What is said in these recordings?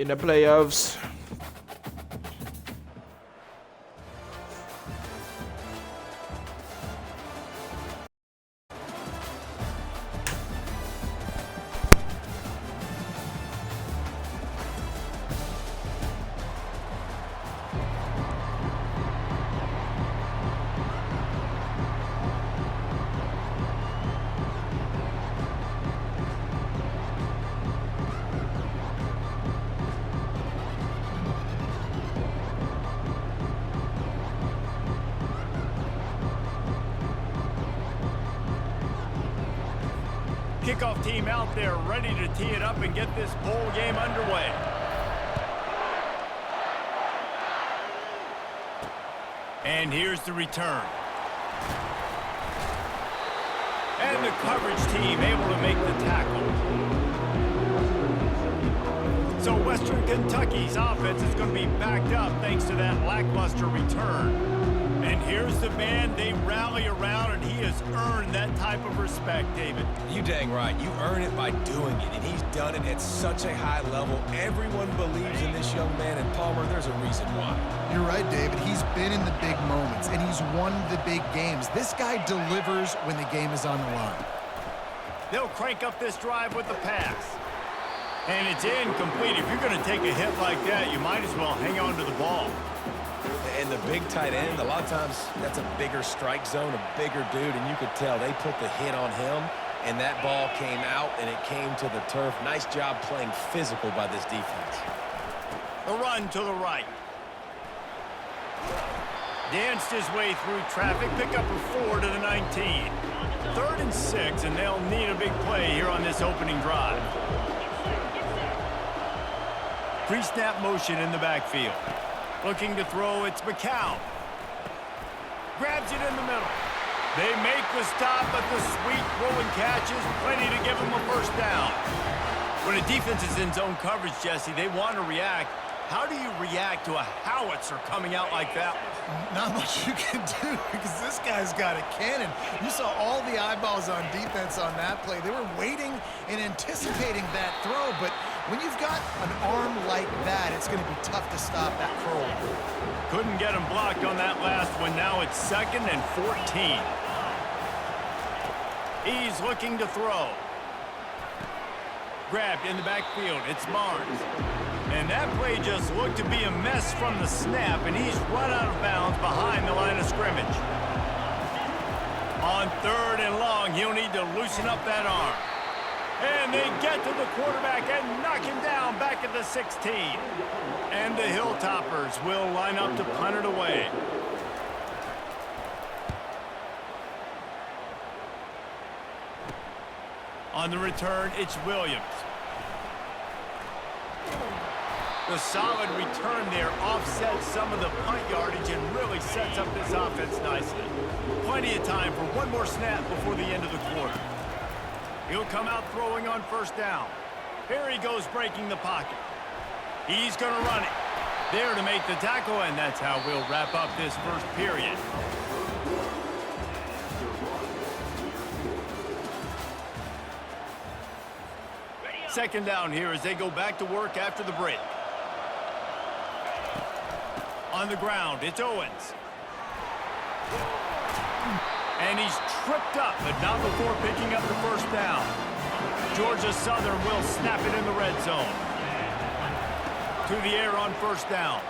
in the playoffs. Kickoff team out there ready to tee it up and get this bowl game underway. And here's the return. And the coverage team able to make the tackle. So Western Kentucky's offense is going to be backed up thanks to that lackluster return. And here's the man they rally around, and he has earned that type of respect, David. You dang right. You earn it by doing it, and he's done it at such a high level. Everyone believes in this young man, and Palmer, there's a reason why. You're right, David. He's been in the big moments, and he's won the big games. This guy delivers when the game is on the line. They'll crank up this drive with the pass. And it's incomplete. If you're going to take a hit like that, you might as well hang on to the ball. And the big tight end, a lot of times that's a bigger strike zone, a bigger dude, and you could tell they put the hit on him, and that ball came out, and it came to the turf. Nice job playing physical by this defense. A run to the right. Danced his way through traffic, pick up a 4 to the 19. 3rd and 6, and they'll need a big play here on this opening drive. Pre-snap motion in the backfield. Looking to throw, it's McCown. Grabs it in the middle. They make the stop, but the sweet rolling catch is plenty to give them a first down. When a defense is in zone coverage, Jesse, they want to react. How do you react to a howitzer coming out like that? Not much you can do because this guy's got a cannon. You saw all the eyeballs on defense on that play. They were waiting and anticipating that throw, but when you've got an arm like that, it's going to be tough to stop that throw. Couldn't get him blocked on that last one. Now it's 2nd and 14. He's looking to throw. Grabbed in the backfield. It's Barnes. And that play just looked to be a mess from the snap, and he's run out of bounds behind the line of scrimmage. On 3rd and long, he'll need to loosen up that arm. And they get to the quarterback and knock him down back at the 16. And the Hilltoppers will line up to punt it away. On the return, it's Williams. The solid return there offsets some of the punt yardage and really sets up this offense nicely. Plenty of time for one more snap before the end of the quarter. He'll come out throwing on 1st down. Here he goes breaking the pocket. He's going to run it. There to make the tackle, and that's how we'll wrap up this first period. Second down here as they go back to work after the break. On the ground, it's Owens. And he's tripped up, but not before picking up the first down. Georgia Southern will snap it in the red zone. To the air on 1st down.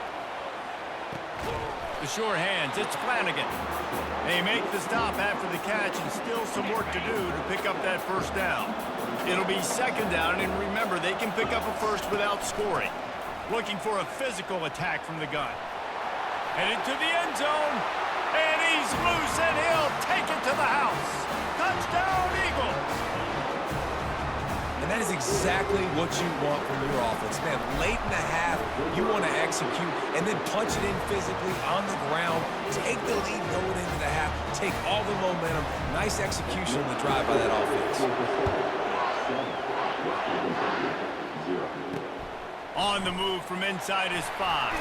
The sure hands, it's Flanagan. They make the stop after the catch and still some work to do to pick up that first down. It'll be 2nd down, and remember, they can pick up a first without scoring. Looking for a physical attack from the gun. Headed to the end zone, and he's loose, and he'll take it to the house. Touchdown, Eagles! And that is exactly what you want from your offense, man. Late in the half, you want to execute and then punch it in physically on the ground, take the lead going into the half, take all the momentum. Nice execution on the drive by that offense. On the move from inside his 5.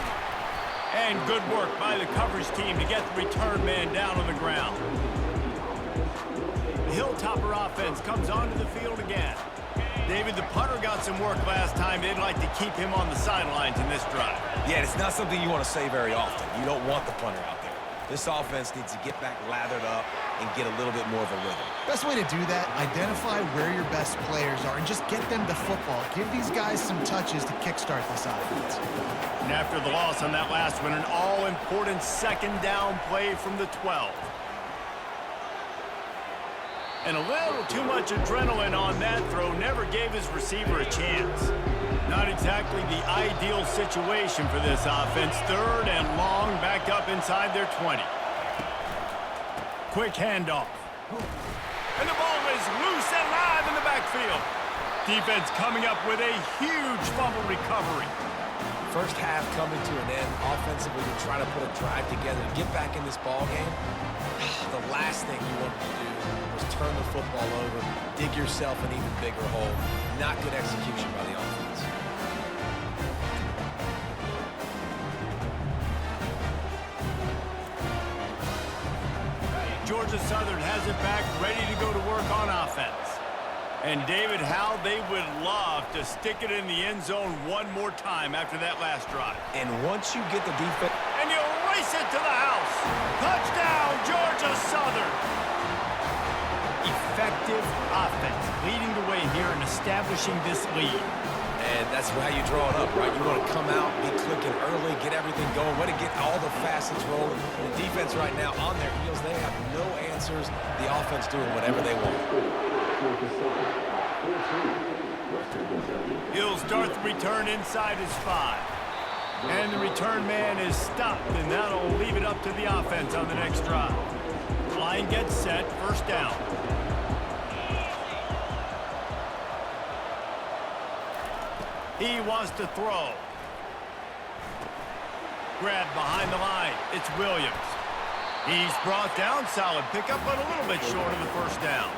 And good work by the coverage team to get the return man down on the ground. The Hilltopper offense comes onto the field again. David, the punter got some work last time. They'd like to keep him on the sidelines in this drive. Yeah, it's not something you want to say very often. You don't want the punter out there. This offense needs to get back lathered up and get a little bit more of a rhythm. Best way to do that, identify where your best players are and just get them to football. Give these guys some touches to kickstart this offense. And after the loss on that last one, an all-important second down play from the 12. And a little too much adrenaline on that throw never gave his receiver a chance. Not exactly the ideal situation for this offense. 3rd and long, back up inside their 20. Quick handoff. And the ball is loose and live in the backfield. Defense coming up with a huge fumble recovery. First half coming to an end. Offensively, you're trying to put a drive together and get back in this ball game. The last thing you wanted to do was turn the football over, dig yourself an even bigger hole. Not good execution by the offense. Georgia Southern has it back, ready to go to work on offense. And David, how they would love to stick it in the end zone one more time after that last drive. And once you get the defense... And you race it to the house. Touchdown, Georgia Southern. Effective offense, leading the way here and establishing this lead. And that's how you draw it up, right? You want to come out, be clicking early, get everything going, want to get all the facets rolling. The defense right now on their heels, they have no answers. The offense doing whatever they want. He'll start the return inside his 5. And the return man is stopped, and that'll leave it up to the offense on the next drive. Line gets set, 1st down. He wants to throw. Grabbed behind the line. It's Williams. He's brought down, solid pickup, but a little bit short of the 1st down.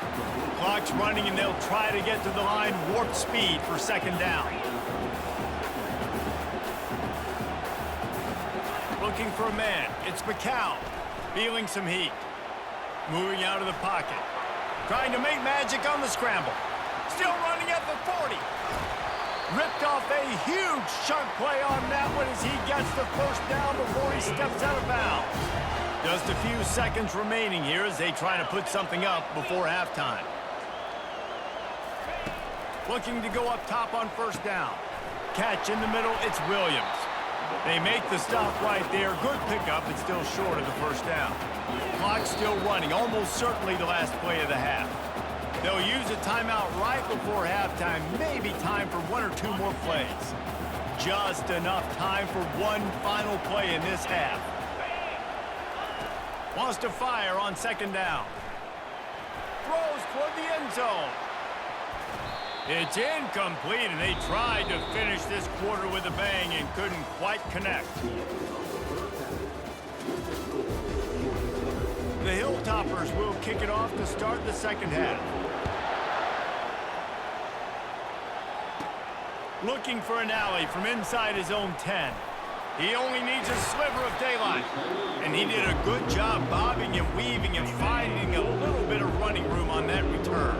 Clock's running, and they'll try to get to the line, warp speed for 2nd down. Looking for a man. It's McCown. Feeling some heat. Moving out of the pocket. Trying to make magic on the scramble. Still running at the 40. Ripped off a huge chunk play on that one as he gets the 1st down before he steps out of bounds. Just a few seconds remaining here as they try to put something up before halftime. Looking to go up top on 1st down. Catch in the middle, it's Williams. They make the stop right there. Good pickup, but still short of the 1st down. Clock still running, almost certainly the last play of the half. They'll use a timeout right before halftime, maybe time for 1 or 2 more plays. Just enough time for one final play in this half. Wants to fire on 2nd down. Throws toward the end zone. It's incomplete, and they tried to finish this quarter with a bang and couldn't quite connect. The Hilltoppers will kick it off to start the 2nd half. Looking for an alley from inside his own 10. He only needs a sliver of daylight. And he did a good job bobbing and weaving and finding a little bit of running room on that return.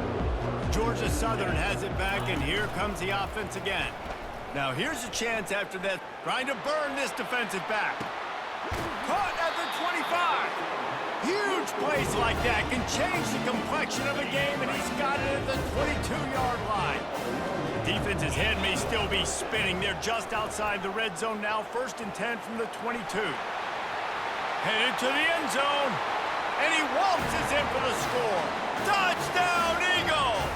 Georgia Southern has it back, and here comes the offense again. Now here's a chance after that, trying to burn this defensive back. Caught at the 25. Huge plays like that can change the complexion of a game, and he's got it at the 22-yard line. The defense's head may still be spinning. They're just outside the red zone now, 1st and 10 from the 22. Headed to the end zone, and he waltzes in for the score. Touchdown, Eagles!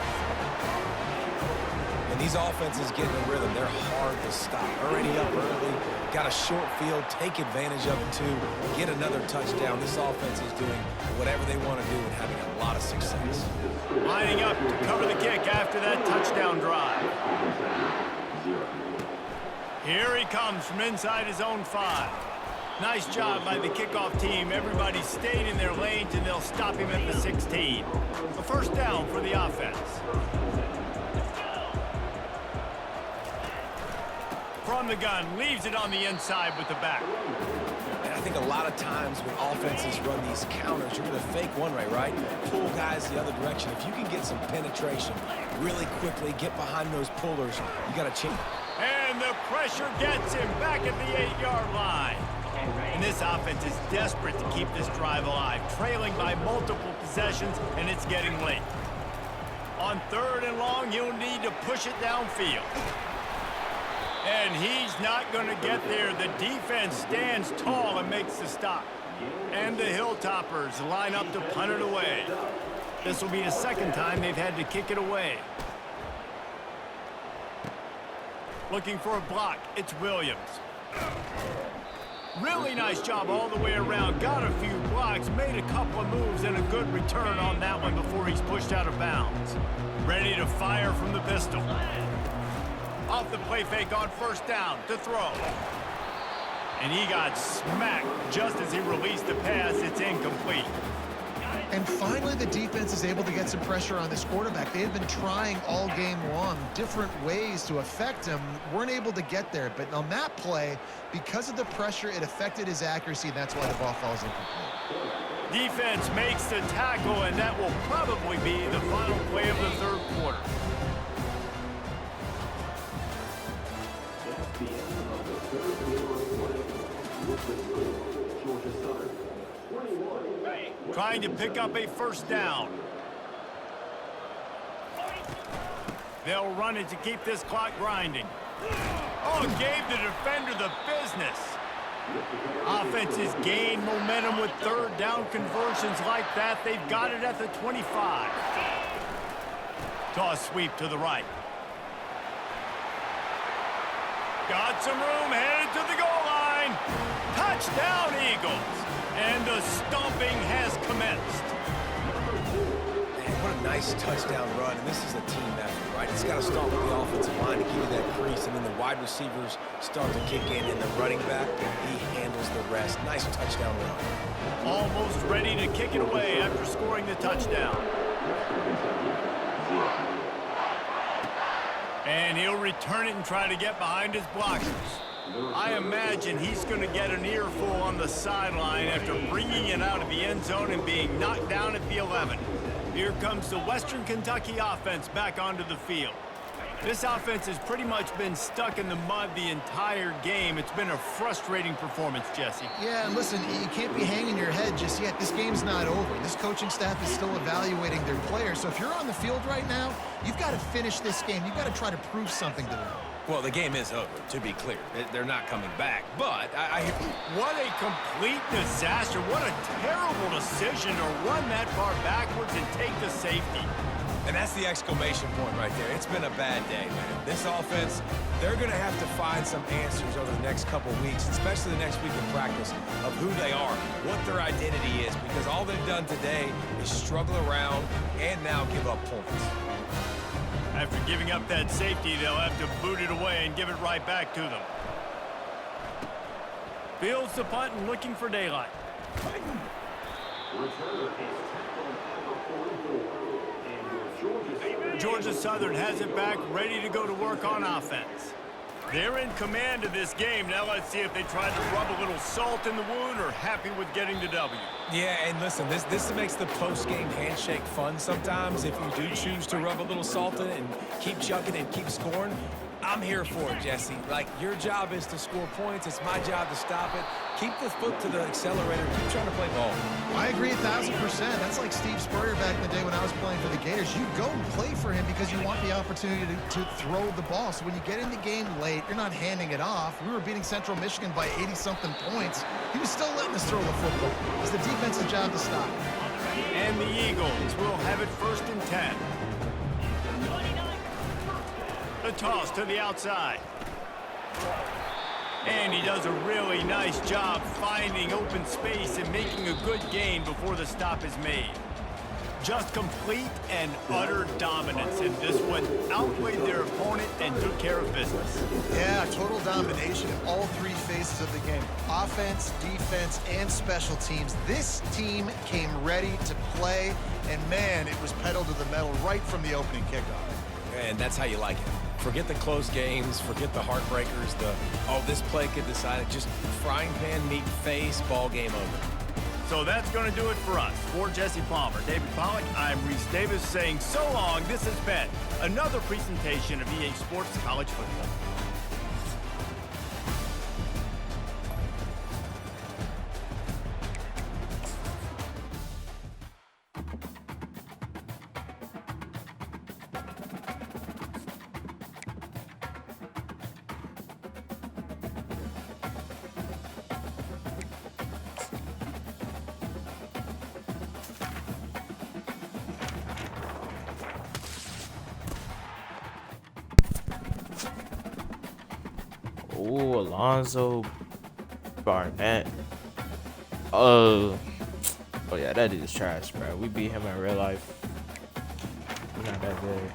And these offenses get in a rhythm. They're hard to stop. Already up early, got a short field, take advantage of it too, get another touchdown. This offense is doing whatever they want to do and having a lot of success. Lining up to cover the kick after that touchdown drive. Here he comes from inside his own 5. Nice job by the kickoff team. Everybody stayed in their lanes, and they'll stop him at the 16. A 1st down for the offense. From the gun, leaves it on the inside with the back. And I think a lot of times when offenses run these counters, you're going to fake one way, right? Pull guys the other direction. If you can get some penetration really quickly, get behind those pullers, you got a chance. And the pressure gets him back at the 8-yard line. And this offense is desperate to keep this drive alive, trailing by multiple possessions, and it's getting late. On 3rd and long, you'll need to push it downfield. And he's not going to get there. The defense stands tall and makes the stop. And the Hilltoppers line up to punt it away. This will be the second time they've had to kick it away. Looking for a block, it's Williams. Really nice job all the way around. Got a few blocks, made a couple of moves, and a good return on that one before he's pushed out of bounds. Ready to fire from the pistol. Off the play fake on 1st down to throw. And he got smacked just as he released the pass. It's incomplete. And finally, the defense is able to get some pressure on this quarterback. They had been trying all game long different ways to affect him. Weren't able to get there. But on that play, because of the pressure, it affected his accuracy, and that's why the ball falls incomplete. Defense makes the tackle, and that will probably be the final play of the 3rd quarter. Trying to pick up a 1st down. They'll run it to keep this clock grinding. Oh, gave the defender the business. Offenses gain momentum with 3rd down conversions like that. They've got it at the 25. Toss sweep to the right. Got some room, headed to the goal line. Touchdown, Eagles. And the stomping has commenced. Man, what a nice touchdown run. And this is a team effort, right? It's got to start with the offensive line to give you that crease, and then the wide receivers start to kick in, and the running back, he handles the rest. Nice touchdown run. Almost ready to kick it away after scoring the touchdown. And he'll return it and try to get behind his blockers. I imagine he's going to get an earful on the sideline after bringing it out of the end zone and being knocked down at the 11. Here comes the Western Kentucky offense back onto the field. This offense has pretty much been stuck in the mud the entire game. It's been a frustrating performance, Jesse. Yeah, and listen, you can't be hanging your head just yet. This game's not over. This coaching staff is still evaluating their players. So if you're on the field right now, you've got to finish this game. You've got to try to prove something to them. Well, the game is over, to be clear. They're not coming back, but What a complete disaster. What a terrible decision to run that far backwards and take the safety. And that's the exclamation point right there. It's been a bad day, man. This offense, they're going to have to find some answers over the next couple weeks, especially the next week in practice, of who they are, what their identity is, because all they've done today is struggle around and now give up points. After giving up that safety, they'll have to boot it away and give it right back to them. Fields the punt and looking for daylight. Georgia Southern has it back, ready to go to work on offense. They're in command of this game. Now let's see if they try to rub a little salt in the wound or happy with getting the W. Yeah, and listen, this makes the post-game handshake fun sometimes. If you do choose to rub a little salt in it and keep chucking and keep scoring, I'm here for it, Jesse. Like, your job is to score points. It's my job to stop it. Keep the foot to the accelerator. Keep trying to play ball. I agree 1,000%. That's like Steve Spurrier back in the day when I was playing for the Gators. You go and play for him because you want the opportunity to throw the ball. So when you get in the game late, you're not handing it off. We were beating Central Michigan by 80-something points. He was still letting us throw the football. It's the defense's job to stop. And the Eagles will have it 1st and 10. The toss to the outside. And he does a really nice job finding open space and making a good gain before the stop is made. Just complete and utter dominance, and this one outweighed their opponent and took care of business. Yeah, total domination in all 3 phases of the game. Offense, defense, and special teams. This team came ready to play, and man, it was pedal to the metal right from the opening kickoff. And that's how you like it. Forget the close games, forget the heartbreakers, this play could decide it. Just frying pan meet face, ball game over. So that's going to do it for us. For Jesse Palmer, David Pollack, I'm Reese Davis saying so long. This has been another presentation of EA Sports College Football. Ooh, Alonzo Barnett. Oh yeah, that dude's trash, bro. We beat him in real life. We're not that good.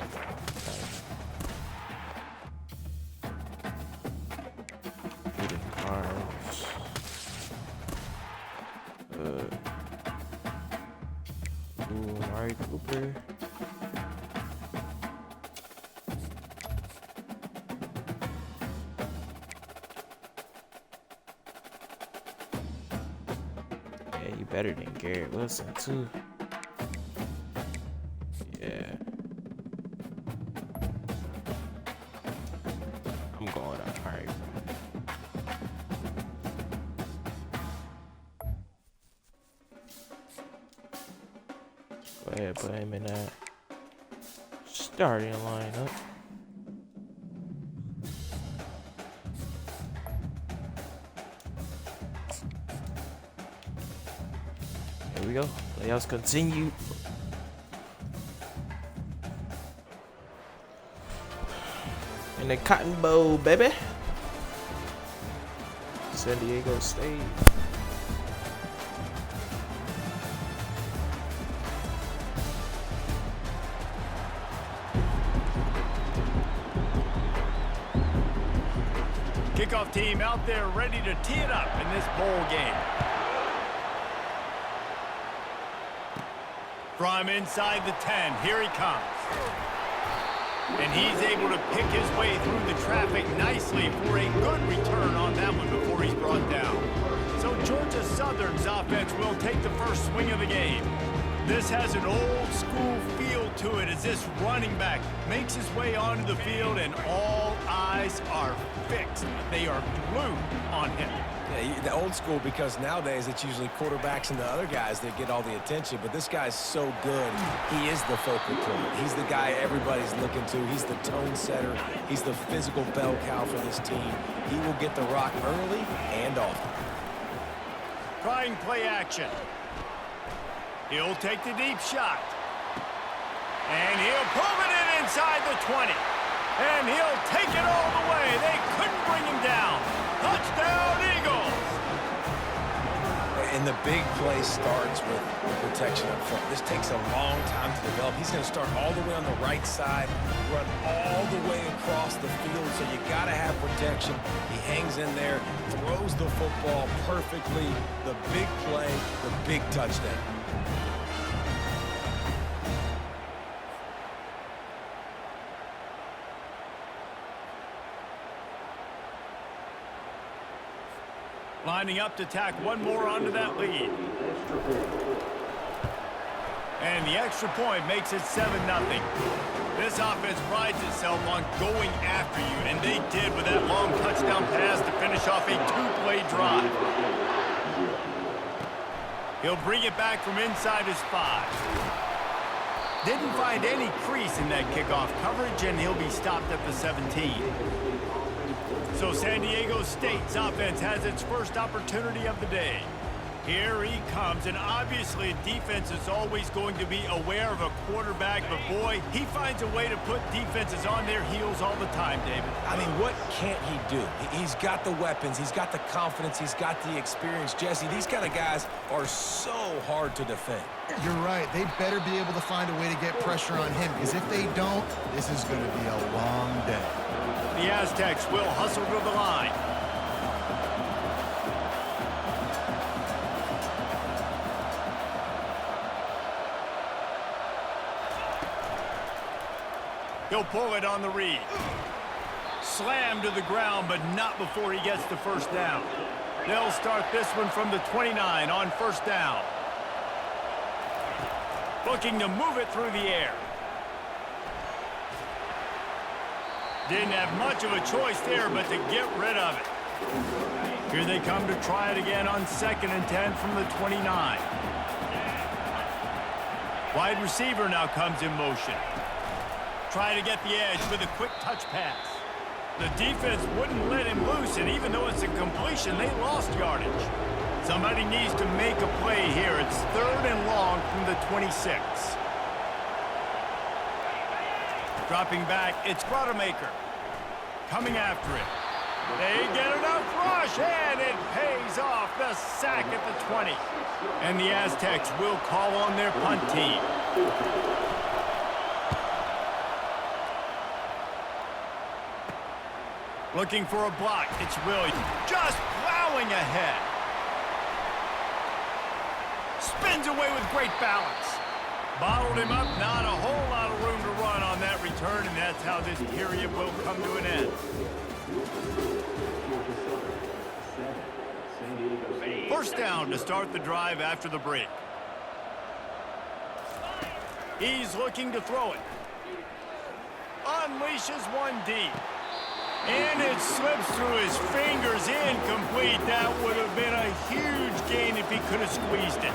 Beating Carnes. Ooh, Mari Cooper. You better than Garrett Wilson too. Yeah. I'm going on hard. Go ahead, put him in that starting lineup. Here we go. Playoffs continue. In the Cotton Bowl, baby. San Diego State. Kickoff team out there ready to tee it up in this bowl game. From inside the 10, here he comes. And he's able to pick his way through the traffic nicely for a good return on that one before he's brought down. So Georgia Southern's offense will take the first swing of the game. This has an old school feel to it as this running back makes his way onto the field and all eyes are fixed. They are glued on him. Yeah, the old school, because nowadays it's usually quarterbacks and the other guys that get all the attention, but this guy's so good. He is the focal point. He's the guy everybody's looking to. He's the tone setter. He's the physical bell cow for this team. He will get the rock early and often. Trying play action. He'll take the deep shot. And he'll pull it in inside the 20. And he'll take it all the way. They couldn't bring him down. Touchdown, Eagles! And the big play starts with the protection up front. This takes a long time to develop. He's going to start all the way on the right side, run all the way across the field, so you got to have protection. He hangs in there, throws the football perfectly. The big play, the big touchdown. Lining up to tack one more onto that lead. And the extra point makes it 7-0. This offense prides itself on going after you, and they did with that long touchdown pass to finish off a two-play drive. He'll bring it back from inside his 5. Didn't find any crease in that kickoff coverage, and he'll be stopped at the 17. So San Diego State's offense has its first opportunity of the day. Here he comes, and obviously defense is always going to be aware of a quarterback, but boy, he finds a way to put defenses on their heels all the time, David. I mean, what can't he do? He's got the weapons, he's got the confidence, he's got the experience. Jesse, these kind of guys are so hard to defend. You're right. They better be able to find a way to get pressure on him, because if they don't, this is going to be a long day. The Aztecs will hustle to the line. He'll pull it on the read. slammed to the ground, but not before he gets the first down. They'll start this one from the 29 on first down. Looking to move it through the air. Didn't have much of a choice there, but to get rid of it. Here they come to try it again on 2nd and 10 from the 29. Wide receiver now comes in motion. Try to get the edge with a quick touch pass. The defense wouldn't let him loose, and even though it's a completion, they lost yardage. Somebody needs to make a play here. It's 3rd and long from the 26. Dropping back, it's Rodemaker. Coming after it. They get enough rush, and it pays off. The sack at the 20. And the Aztecs will call on their punt team. Looking for a block. It's Williams. Just plowing ahead. Spins away with great balance. Bottled him up. Not a whole lot of room to run on that return, and that's how this period will come to an end. First down to start the drive after the break. He's looking to throw it. Unleashes one deep. And it slips through his fingers, incomplete. That would have been a huge gain if he could have squeezed it.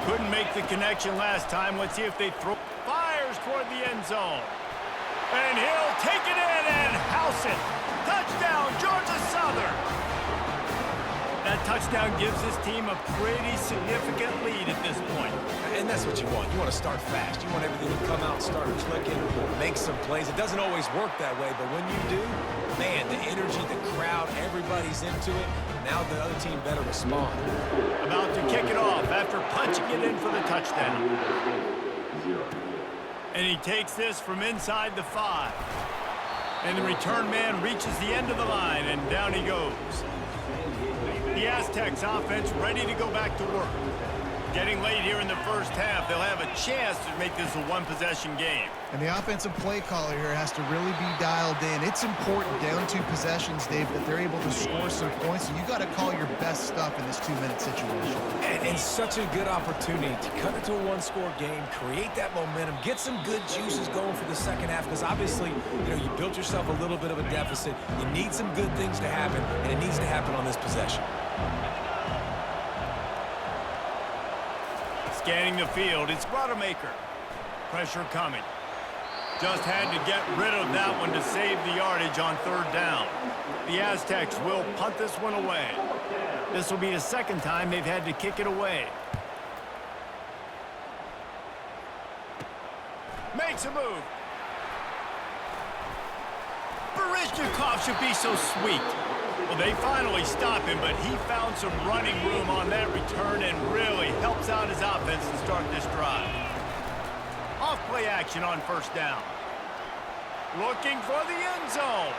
Couldn't make the connection last time. Let's see if they throw. Fires toward the end zone. And he'll take it in and house it. Touchdown, Georgia Southern. That touchdown gives his team a pretty significant lead at this point. And that's what you want. You want to start fast. You want everything to come out and start clicking, make some plays. It doesn't always work that way, but when you do, man, the energy, the crowd, everybody's into it. Now the other team better respond. About to kick it off after punching it in for the touchdown. And he takes this from inside the 5. And the return man reaches the end of the line, and down he goes. The Aztecs offense ready to go back to work. Getting late here in the first half, they'll have a chance to make this a one-possession game. And the offensive play caller here has to really be dialed in. It's important down 2 possessions, Dave, that they're able to score some points. So you got to call your best stuff in this 2-minute situation. And such a good opportunity to cut it to a 1-score game, create that momentum, get some good juices going for the second half, because obviously, you built yourself a little bit of a deficit. You need some good things to happen, and it needs to happen on this possession. Scanning the field, it's Rodemaker. Pressure coming. Just had to get rid of that one to save the yardage on 3rd down. The Aztecs will punt this one away. This will be the second time they've had to kick it away. Makes a move. Barishnikov should be so sweet. Well, they finally stop him, but he found some running room on that return and really helps out his offense to start this drive. Off-play action on first down. Looking for the end zone.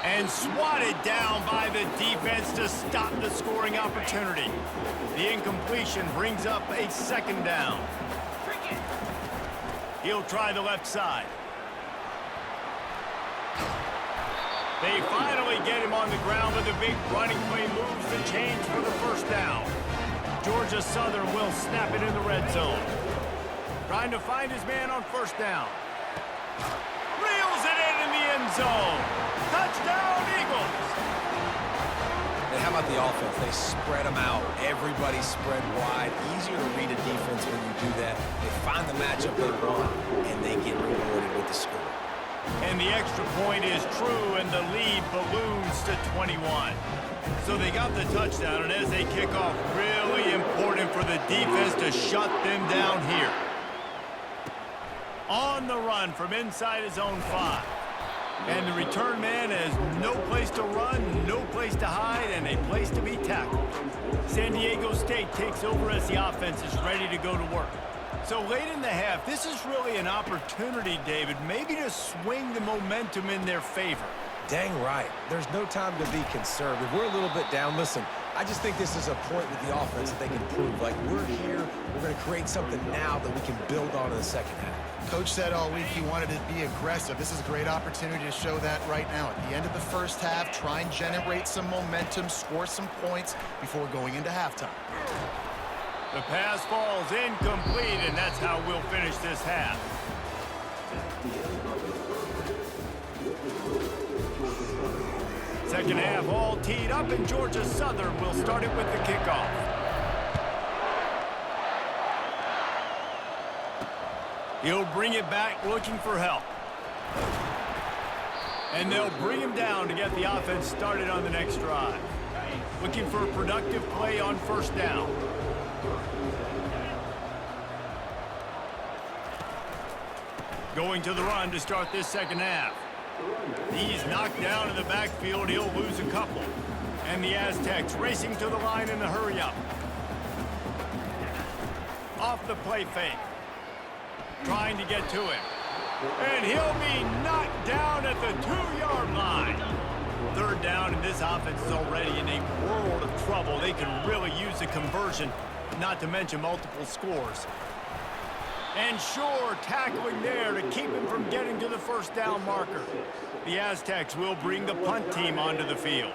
And swatted down by the defense to stop the scoring opportunity. The incompletion brings up a 2nd down. He'll try the left side. They finally get him on the ground with a big running play moves the change for the first down. Georgia Southern will snap it in the red zone. Trying to find his man on first down. Reels it in the end zone. Touchdown, Eagles. And how about the offense? They spread them out. Everybody spread wide. Easier to read a defense when you do that. They find the matchup they want, and they get rewarded with the score. And the extra point is true, and the lead balloons to 21. So they got the touchdown, and as they kick off, really important for the defense to shut them down here. On the run from inside his own 5. And the return man has no place to run, no place to hide, and a place to be tackled. San Diego State takes over as the offense is ready to go to work. So late in the half, this is really an opportunity, David, maybe to swing the momentum in their favor. Dang right. There's no time to be conservative. We're a little bit down. Listen, I just think this is a point with the offense that they can prove. Like, we're here, we're going to create something now that we can build on in the second half. Coach said all week he wanted to be aggressive. This is a great opportunity to show that right now. At the end of the first half, try and generate some momentum, score some points before going into halftime. The pass falls incomplete, and that's how we'll finish this half. Second half all teed up, and Georgia Southern will start it with the kickoff. He'll bring it back looking for help. And they'll bring him down to get the offense started on the next drive. Looking for a productive play on first down. Going to the run to start this second half. He's knocked down in the backfield. He'll lose a couple. And the Aztecs racing to the line in a hurry-up. Off the play fake. Trying to get to him. And he'll be knocked down at the 2-yard line. Third down, and this offense is already in a world of trouble. They can really use a conversion, not to mention multiple scores. And sure, tackling there to keep him from getting to the first down marker. The Aztecs will bring the punt team onto the field.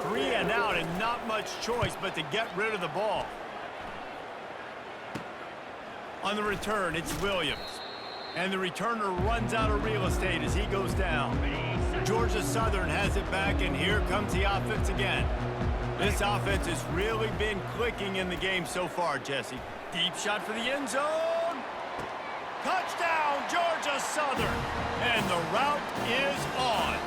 3 and out, and not much choice but to get rid of the ball. On the return, it's Williams. And the returner runs out of real estate as he goes down. Georgia Southern has it back, and here comes the offense again. This offense has really been clicking in the game so far, Jesse. Deep shot for the end zone. Touchdown, Georgia Southern. And the route is on.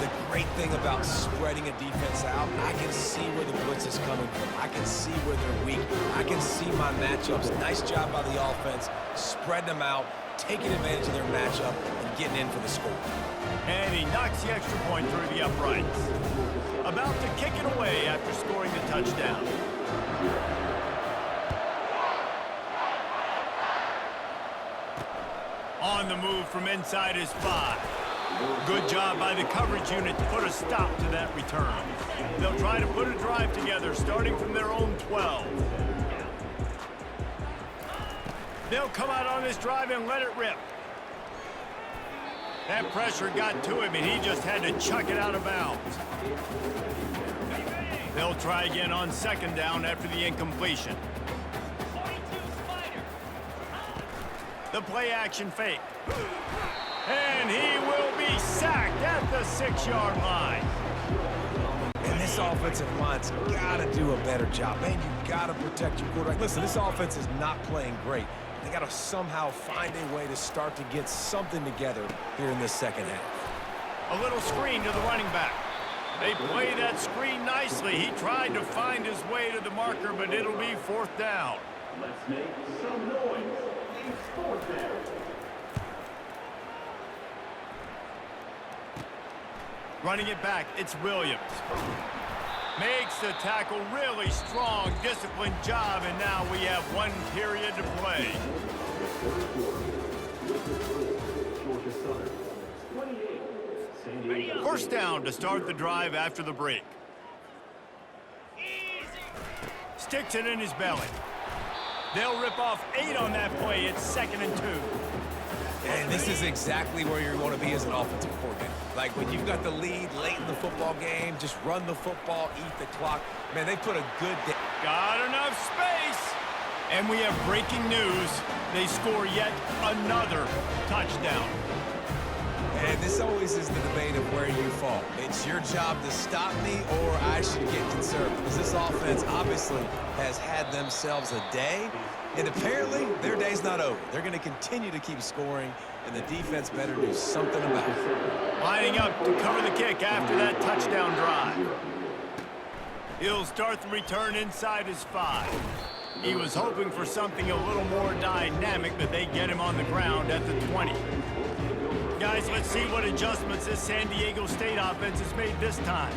The great thing about spreading a defense out, I can see where the blitz is coming from. I can see where they're weak. I can see my matchups. Nice job by the offense, spreading them out, taking advantage of their matchup, and getting in for the score. And he knocks the extra point through the uprights. About to kick it away after scoring the touchdown. On the move from inside his 5. Good job by the coverage unit to put a stop to that return. They'll try to put a drive together, starting from their own 12. They'll come out on this drive and let it rip. That pressure got to him, and he just had to chuck it out of bounds. They'll try again on second down after the incompletion. The play action fake. And he will be sacked at the 6-yard line. And this offensive line's got to do a better job. Man, you got to protect your quarterback. Listen, this offense is not playing great. They got to somehow find a way to start to get something together here in this second half. A little screen to the running back. They play that screen nicely. He tried to find his way to the marker, but it'll be fourth down. Let's make some noise. It's fourth down. Running it back, it's Williams. Makes the tackle really strong, disciplined job, and now we have 1 period to play. First down to start the drive after the break. Sticks it in his belly. They'll rip off 8 on that play. It's 2nd and 2. And this is exactly where you want to be as an offensive coordinator. Like when you've got the lead late in the football game, just run the football, eat the clock. Man, they put a good day. Got enough space. And we have breaking news. They score yet another touchdown. And this always is the debate of where you fall. It's your job to stop me or I should get concerned. Because this offense obviously has had themselves a day. And apparently, their day's not over. They're going to continue to keep scoring, and the defense better do something about it. Lining up to cover the kick after that touchdown drive. He'll start the return inside his 5. He was hoping for something a little more dynamic, but they get him on the ground at the 20. Guys, let's see what adjustments this San Diego State offense has made this time.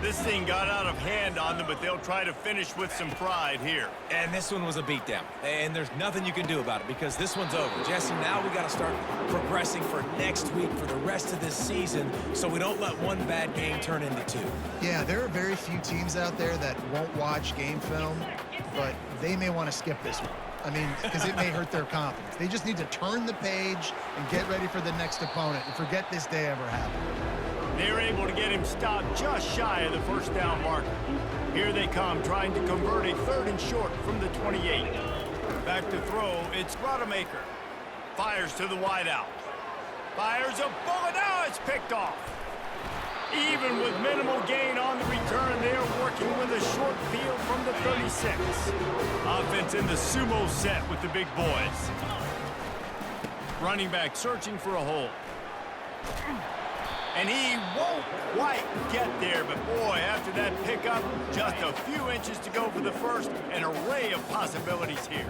This thing got out of hand on them, but they'll try to finish with some pride here. And this one was a beatdown. And there's nothing you can do about it because this one's over. Jesse, now we got to start progressing for next week, for the rest of this season, so we don't let one bad game turn into two. Yeah, there are very few teams out there that won't watch game film, but they may want to skip this one. I mean, because it may hurt their confidence. They just need to turn the page and get ready for the next opponent and forget this day ever happened. They were able to get him stopped just shy of the first down marker. Here they come, trying to convert a 3rd and short from the 28. Back to throw, it's Rodemaker. Fires to the wideout. Fires a bullet, now it's picked off. Even with minimal gain on the return, they are working with a short field from the 36. Offense in the sumo set with the big boys. Running back searching for a hole. And he won't quite get there, but boy, after that pickup, just a few inches to go for the first, an array of possibilities here.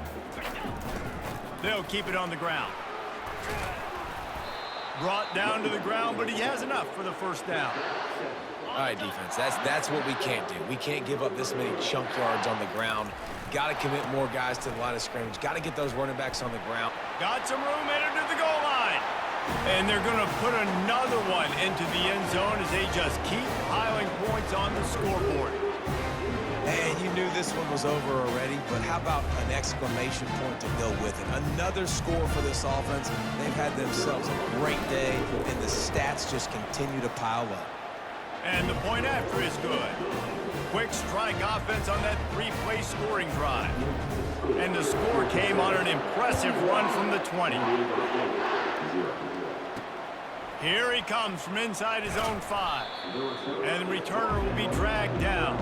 They'll keep it on the ground. Brought down to the ground, but he has enough for the first down. All right, defense, that's what we can't do. We can't give up this many chunk yards on the ground. Got to commit more guys to the line of scrimmage. Got to get those running backs on the ground. Got some room headed to the goal line. And they're going to put another one into the end zone as they just keep piling points on the scoreboard. And you knew this one was over already, but how about an exclamation point to go with it? Another score for this offense. They've had themselves a great day, and the stats just continue to pile up. And the point after is good. Quick strike offense on that 3-play scoring drive. And the score came on an impressive run from the 20. Here he comes from inside his own 5. And the returner will be dragged down.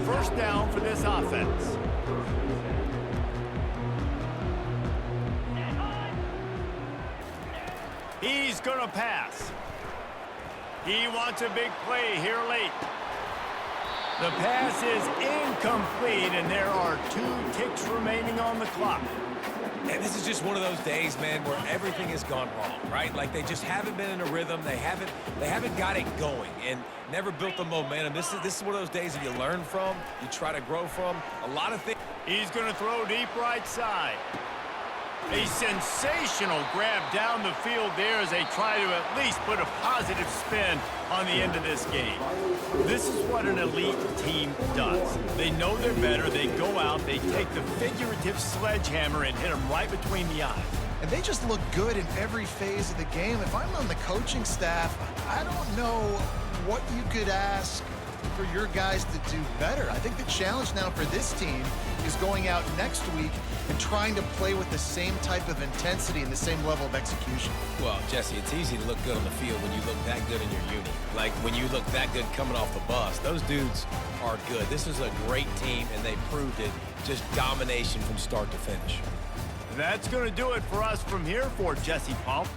First down for this offense. He's going to pass. He wants a big play here late. The pass is incomplete, and there are 2 ticks remaining on the clock. And this is just one of those days, man, where everything has gone wrong, right? Like they just haven't been in a rhythm. They haven't got it going and never built the momentum. This is one of those days that you learn from, you try to grow from. A lot of things. He's going to throw deep right side. A sensational grab down the field there as they try to at least put a positive spin on the end of this game. This is what an elite team does. They know they're better. They go out, they take the figurative sledgehammer and hit them right between the eyes. And they just look good in every phase of the game. If I'm on the coaching staff, I don't know what you could ask for your guys to do better. I think the challenge now for this team is going out next week and trying to play with the same type of intensity and the same level of execution. Well, Jesse, it's easy to look good on the field when you look that good in your uni. Like when you look that good coming off the bus. Those dudes are good. This is a great team, and they proved it. Just domination from start to finish. That's going to do it for us from here for Jesse Pomp.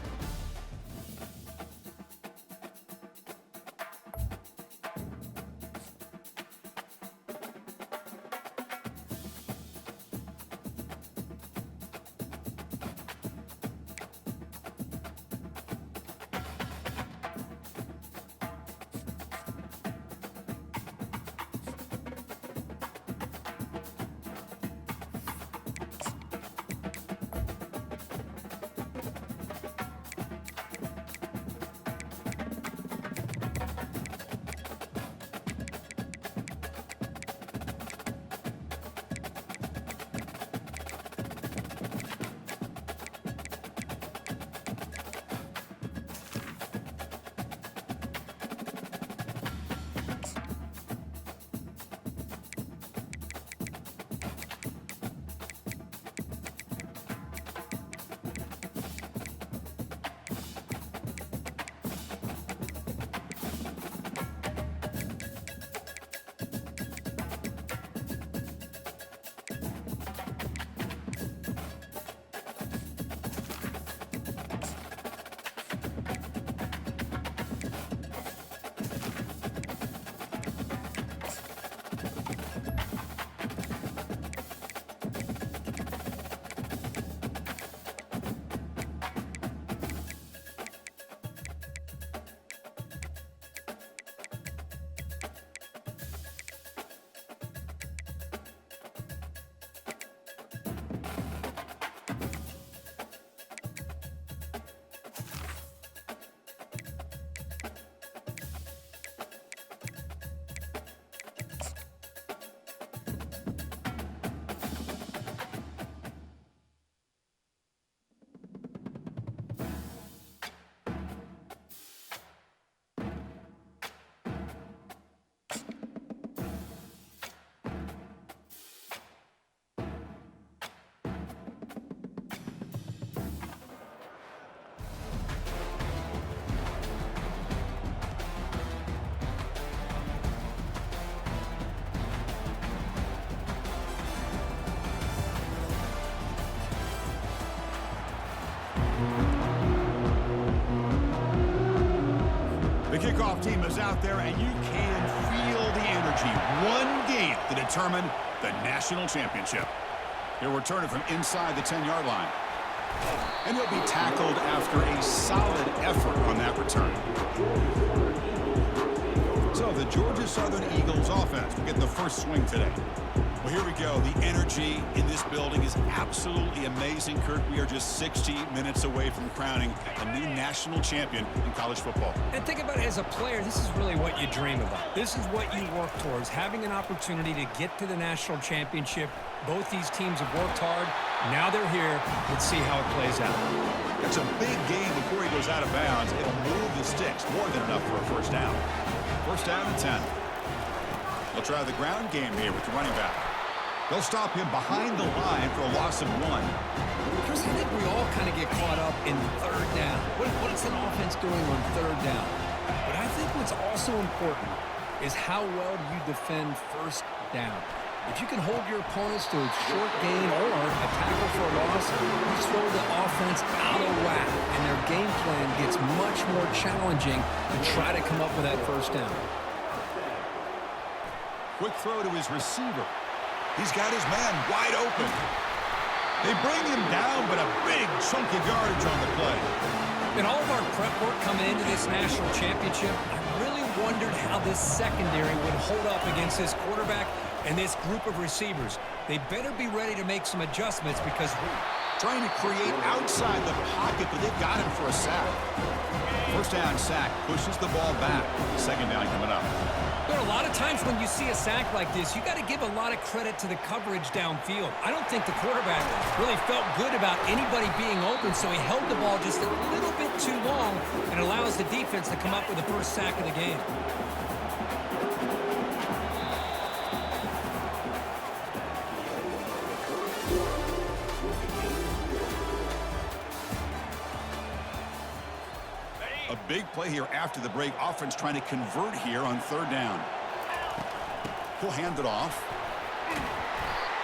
The kickoff team is out there, and you can feel the energy. One game to determine the national championship. He'll return it from inside the 10-yard line. And he'll be tackled after a solid effort on that return. So the Georgia Southern Eagles offense will get the first swing today. Well, here we go. The energy in this building is absolutely amazing, Kirk. We are just 60 minutes away from crowning a new national champion in college football. And think about it as a player, this is really what you dream about. This is what you work towards, having an opportunity to get to the national championship. Both these teams have worked hard. Now they're here. Let's see how it plays out. It's a big game before he goes out of bounds. It'll move the sticks more than enough for a first down. First down and 10. They'll try the ground game here with the running back. They'll stop him behind the line for a loss of 1. Chris, I think we all kind of get caught up in third down. What is an offense doing on third down? But I think what's also important is how well you defend first down. If you can hold your opponents to a short gain or a tackle for a loss, you throw the offense out of whack, and their game plan gets much more challenging to try to come up with that first down. Quick throw to his receiver. He's got his man wide open. They bring him down, but a big chunk of yardage on the play. In all of our prep work coming into this national championship, I really wondered how this secondary would hold up against this quarterback and this group of receivers. They better be ready to make some adjustments because trying to create outside the pocket, but they've got him for a sack. First down sack pushes the ball back. Second down coming up. But a lot of times when you see a sack like this, you got to give a lot of credit to the coverage downfield. I don't think the quarterback really felt good about anybody being open, so he held the ball just a little bit too long and allows the defense to come up with the first sack of the game. A big play here after the break. Offense trying to convert here on third down. He'll hand it off.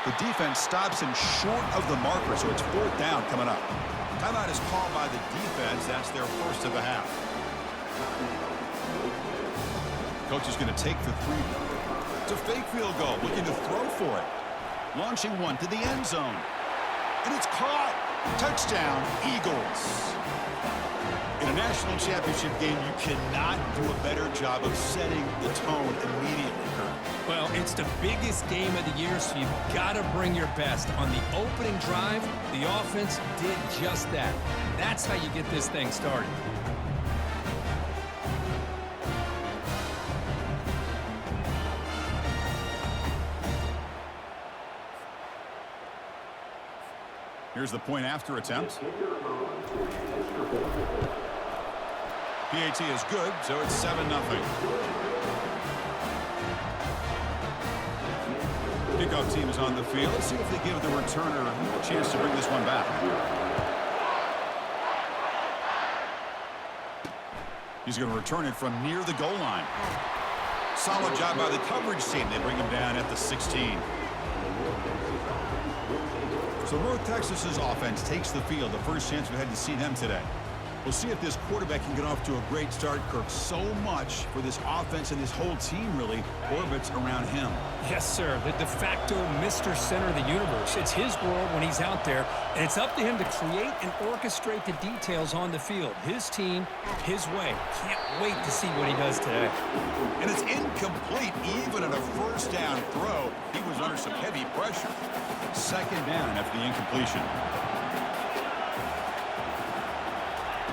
The defense stops him short of the marker, so it's fourth down coming up. Timeout is called by the defense. That's their first of the half. Coach is going to take the 3. It's a fake field goal, looking to throw for it. Launching one to the end zone. And it's caught. Touchdown, Eagles. In a national championship game, you cannot do a better job of setting the tone immediately, Kurt. Well, it's the biggest game of the year, so you've got to bring your best. On the opening drive, the offense did just that. That's how you get this thing started. Here's the point after attempt. PAT is good, so it's 7-0. Kickoff team is on the field. Let's see if they give the returner a chance to bring this one back. He's going to return it from near the goal line. Solid job by the coverage team. They bring him down at the 16. So North Texas's offense takes the field. The first chance we had to see them today. We'll see if this quarterback can get off to a great start, Kirk. So much for this offense and this whole team really orbits around him. Yes, sir. The de facto Mr. Center of the universe. It's his world when he's out there, and it's up to him to create and orchestrate the details on the field. His team, his way. Can't wait to see what he does today. And it's incomplete even at a first down throw. He was under some heavy pressure. Second down after the incompletion.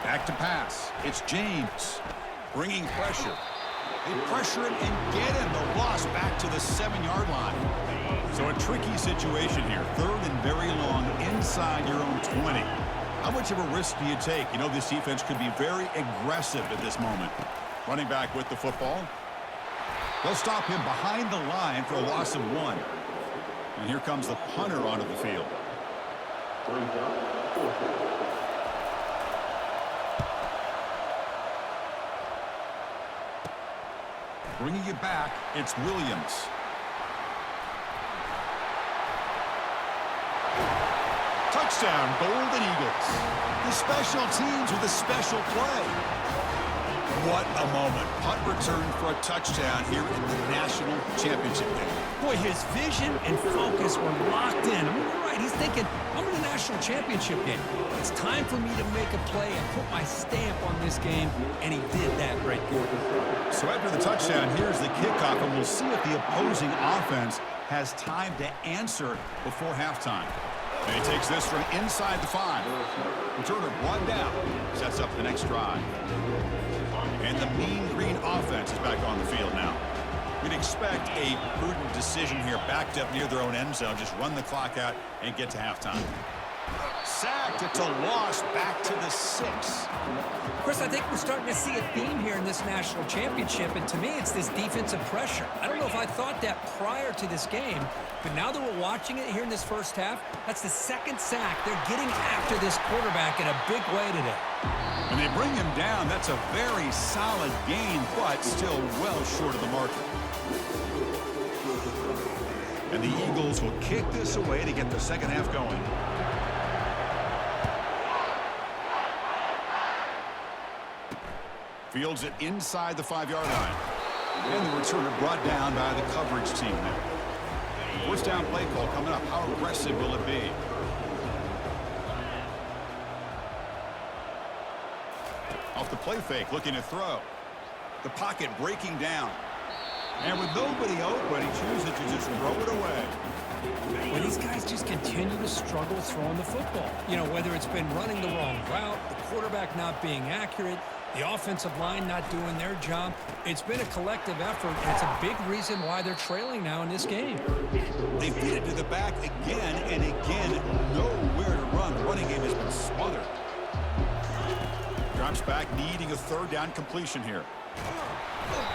Back to pass. It's James bringing pressure. They pressure him and get him. The loss back to the 7-yard line. So a tricky situation here. Third and very long inside your own 20. How much of a risk do you take? You know this defense could be very aggressive at this moment. Running back with the football. They'll stop him behind the line for a loss of 1. And here comes the punter onto the field. Bringing it back, it's Williams. Touchdown, Golden Eagles. The special teams with a special play. What a moment. Punt return for a touchdown here in the national championship game. Boy, his vision and focus were locked in. I mean, you're right. He's thinking, I'm in a national championship game. It's time for me to make a play and put my stamp on this game, and he did that right there. So after the touchdown, here's the kickoff, and we'll see if the opposing offense has time to answer before halftime. And he takes this from inside the 5. Returner brought down. Sets up the next drive. And the Mean Green offense is back on the field now. We'd expect a prudent decision here, backed up near their own end zone. Just run the clock out and get to halftime. Sacked. It's a loss back to the 6. Chris, I think we're starting to see a theme here in this national championship, and to me, it's this defensive pressure. I don't know if I thought that prior to this game, but now that we're watching it here in this first half, that's the second sack. They're getting after this quarterback in a big way today. And they bring him down. That's a very solid gain, but still well short of the mark. And the Eagles will kick this away to get the second half going. Fields it inside the 5-yard line. And the returner brought down by the coverage team now. First down play call coming up. How aggressive will it be? Off the play fake, looking to throw. The pocket breaking down. And with nobody open, he chooses to just throw it away. Well, these guys just continue to struggle throwing the football. You know, whether it's been running the wrong route, the quarterback not being accurate, the offensive line not doing their job. It's been a collective effort, and it's a big reason why they're trailing now in this game. They feed it to the back again and again. Nowhere to run. The running game has been smothered. Drops back, needing a third down completion here.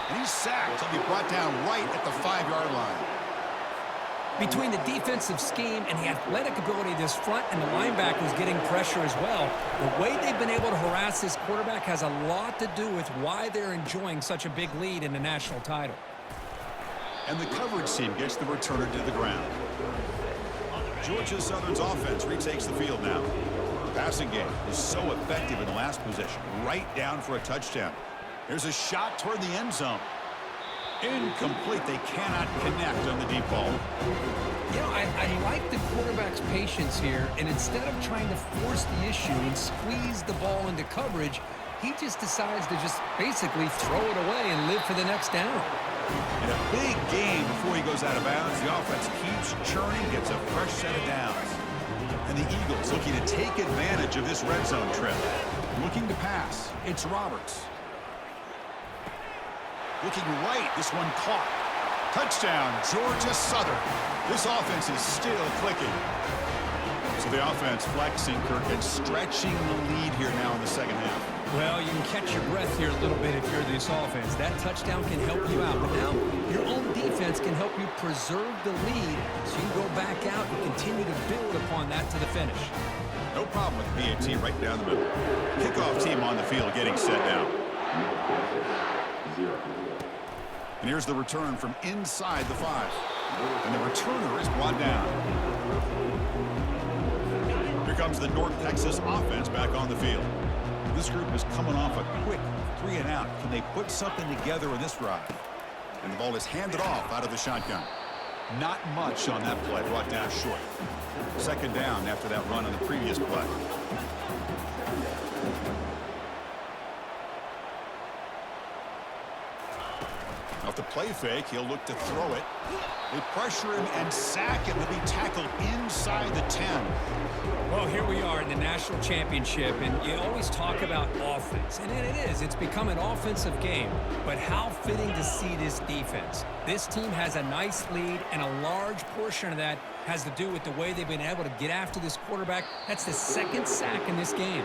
And he's sacked. He'll be brought down right at the 5-yard line. Between the defensive scheme and the athletic ability of this front and the linebackers getting pressure as well, the way they've been able to harass this quarterback has a lot to do with why they're enjoying such a big lead in the national title. And the coverage team gets the returner to the ground. Georgia Southern's offense retakes the field now. The passing game is so effective in the last possession, right down for a touchdown. There's a shot toward the end zone. Incomplete. They cannot connect on the deep ball. You know, I like the quarterback's patience here, and instead of trying to force the issue and squeeze the ball into coverage, he just decides to just basically throw it away and live for the next down. In a big game before he goes out of bounds, the offense keeps churning, gets a fresh set of downs. And the Eagles looking to take advantage of this red zone trip. Looking to pass. It's Roberts. Looking right, this one caught. Touchdown, Georgia Southern. This offense is still clicking. So the offense flexing, Kirk, and stretching the lead here now in the second half. Well, you can catch your breath here a little bit if you're this offense. That touchdown can help you out. But now your own defense can help you preserve the lead so you can go back out and continue to build upon that to the finish. No problem with the PAT right down the middle. Kickoff team on the field getting set now. And here's the return from inside the 5. And the returner is brought down. Here comes the North Texas offense back on the field. This group is coming off a quick 3-and-out. Can they put something together in this drive? And the ball is handed off out of the shotgun. Not much on that play, brought down short. Second down after that run on the previous play. Off the play fake, he'll look to throw it. They pressure him and sack him. He'll be tackled inside the 10. Well, here we are in the national championship, and you always talk about offense, and it is. It's become an offensive game, but how fitting to see this defense. This team has a nice lead, and a large portion of that has to do with the way they've been able to get after this quarterback. That's the second sack in this game.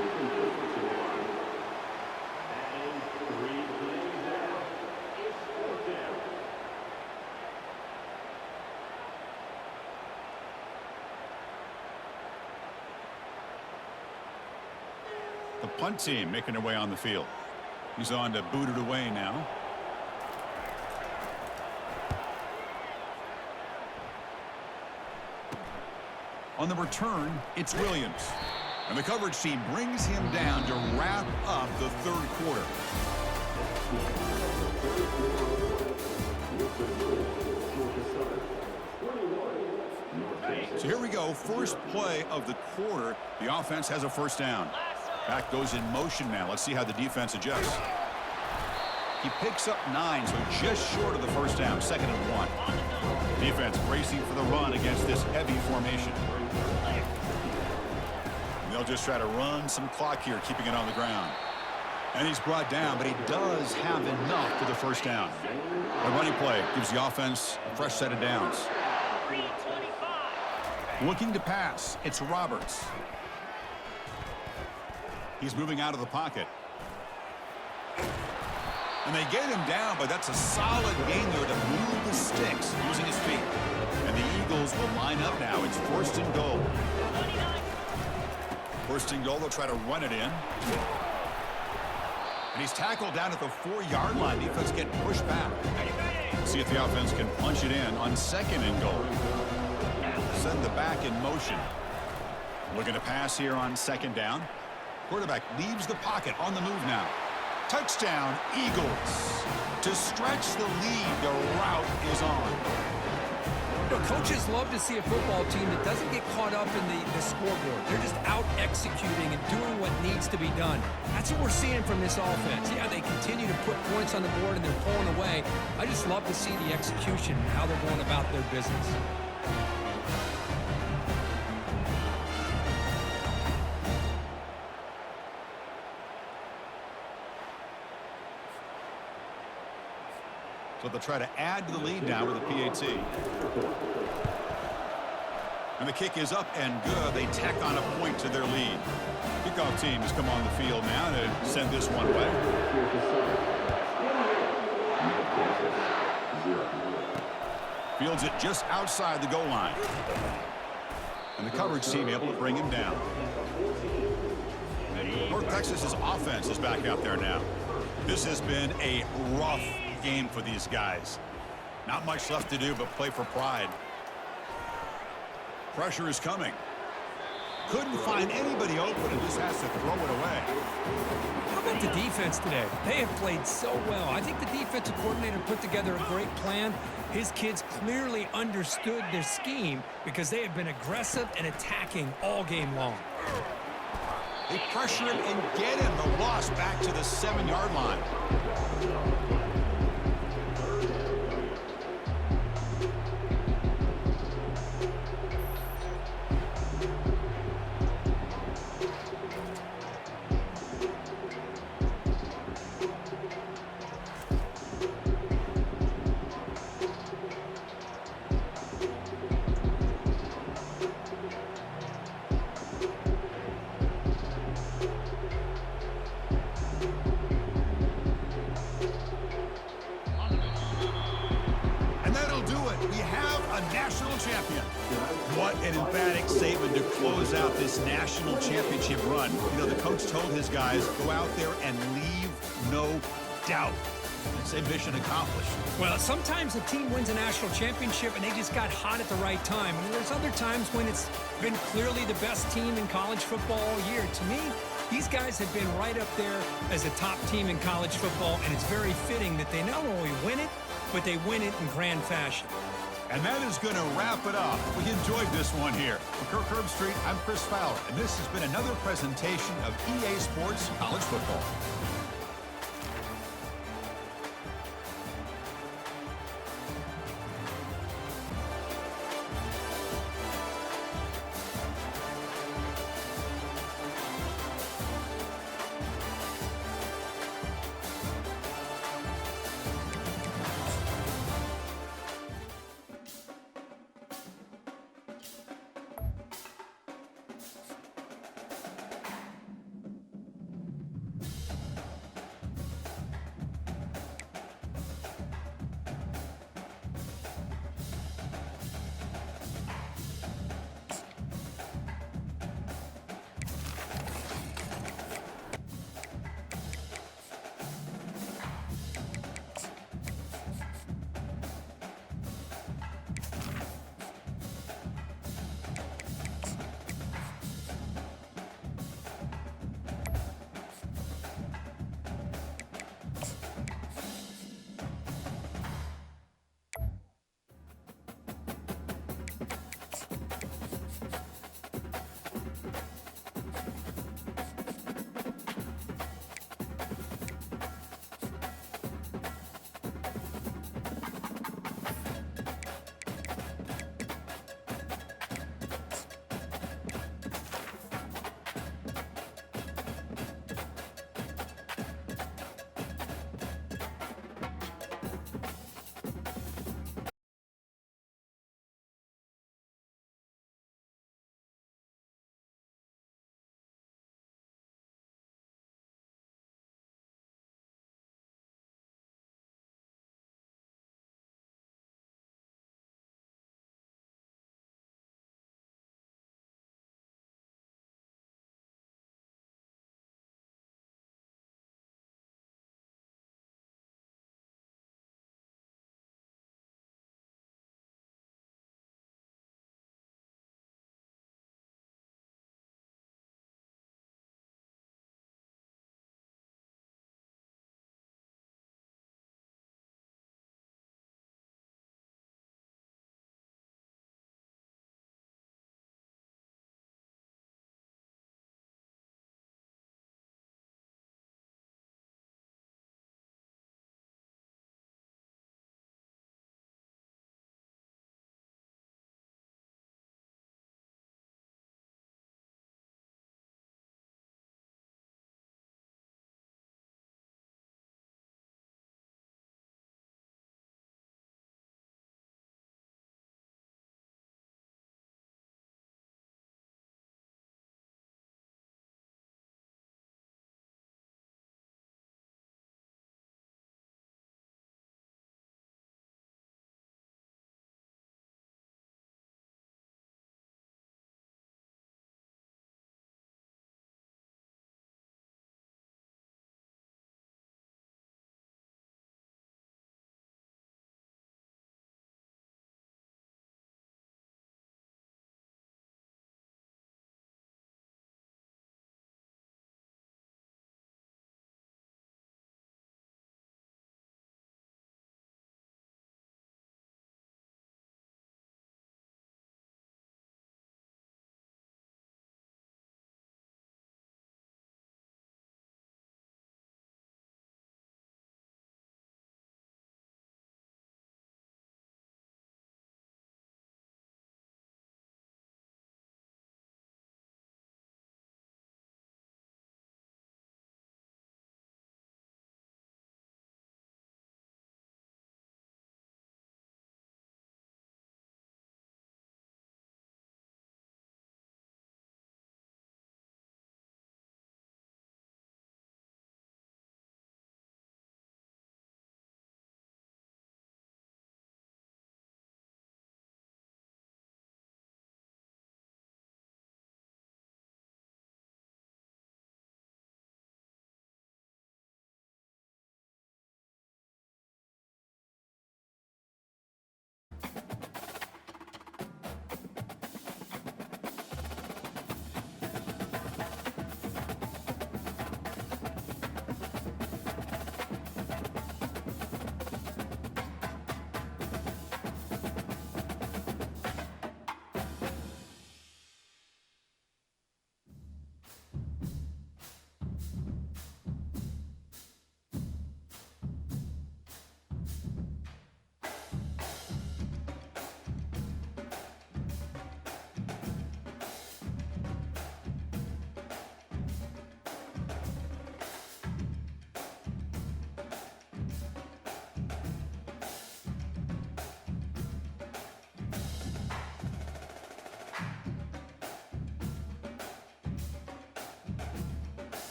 The punt team making their way on the field. He's on to boot it away now. On the return, it's Williams. And the coverage team brings him down to wrap up the third quarter. first play of the quarter, the offense has a first down. Back goes in motion now. Let's see how the defense adjusts. He picks up 9, so just short of the first down, 2nd and 1. Defense bracing for the run against this heavy formation. They'll just try to run some clock here, keeping it on the ground. And he's brought down, but he does have enough for the first down. The running play gives the offense a fresh set of downs. Looking to pass, it's Roberts. He's moving out of the pocket. And they get him down, but that's a solid gain there to move the sticks using his feet. And the Eagles will line up now. It's 1st and goal. 1st and goal, they'll try to run it in. And he's tackled down at the 4-yard line. Defense getting pushed back. See if the offense can punch it in on 2nd and goal. Send the back in motion. Looking to pass here on 2nd down. Quarterback leaves the pocket on the move now. Touchdown, Eagles. To stretch the lead, the route is on. You know, coaches love to see a football team that doesn't get caught up in the scoreboard. They're just out executing and doing what needs to be done. That's what we're seeing from this offense. Yeah, they continue to put points on the board and they're pulling away. I just love to see the execution and how they're going about their business. So they'll try to add to the lead now with a PAT. And the kick is up and good. They tack on a point to their lead. Kickoff team has come on the field now to send this one away. Fields it just outside the goal line. And the coverage team able to bring him down. North Texas's offense is back out there now. This has been a rough game for these guys. Not much left to do but play for pride. Pressure is coming. Couldn't find anybody open and just has to throw it away. How about the defense today? They have played so well. I think the defensive coordinator put together a great plan. His kids clearly understood their scheme because they have been aggressive and attacking all game long. They pressure him and get him. The loss back to the 7-yard line. What an emphatic statement to close out this national championship run. You know, the coach told his guys, go out there and leave no doubt. Say mission accomplished. Well, sometimes a team wins a national championship and they just got hot at the right time. And there's other times when it's been clearly the best team in college football all year. To me, these guys have been right up there as a top team in college football, and it's very fitting that they not only win it, but they win it in grand fashion. And that is going to wrap it up. We enjoyed this one here. For Kirk Herbstreit, I'm Chris Fowler, and this has been another presentation of EA Sports College Football.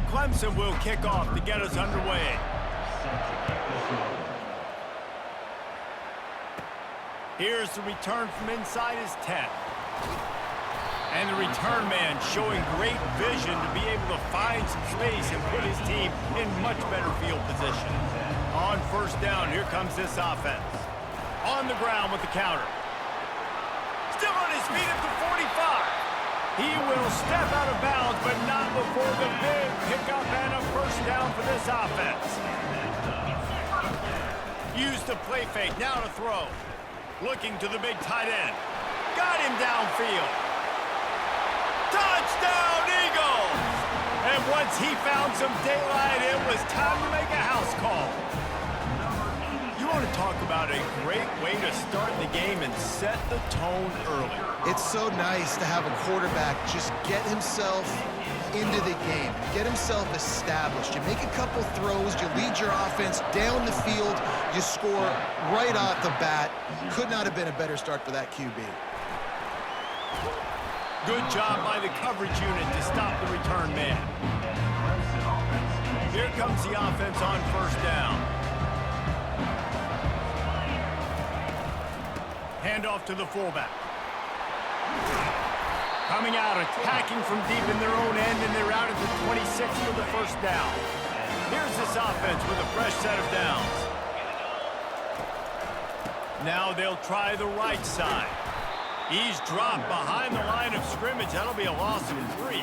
Clemson will kick off to get us underway. Here's the return from inside his 10. And the return man showing great vision to be able to find some space and put his team in much better field position. On first down, here comes this offense. On the ground with the counter. Still on his feet at the 45. He will step out of bounds, but not before the big pickup and a first down for this offense. Use the play fake, now to throw. Looking to the big tight end. Got him downfield. Touchdown, Eagles! And once he found some daylight, it was time to make a house call. You want to talk about a great way to start the game and set the tone early. It's so nice to have a quarterback just get himself into the game, get himself established. You make a couple throws, you lead your offense down the field, you score right off the bat. Could not have been a better start for that QB. Good job by the coverage unit to stop the return man. Here comes the offense on first down. Handoff to the fullback. Coming out, attacking from deep in their own end, and they're out at the 26 for the first down. Here's this offense with a fresh set of downs. Now they'll try the right side. He's dropped behind the line of scrimmage. That'll be a loss of 3.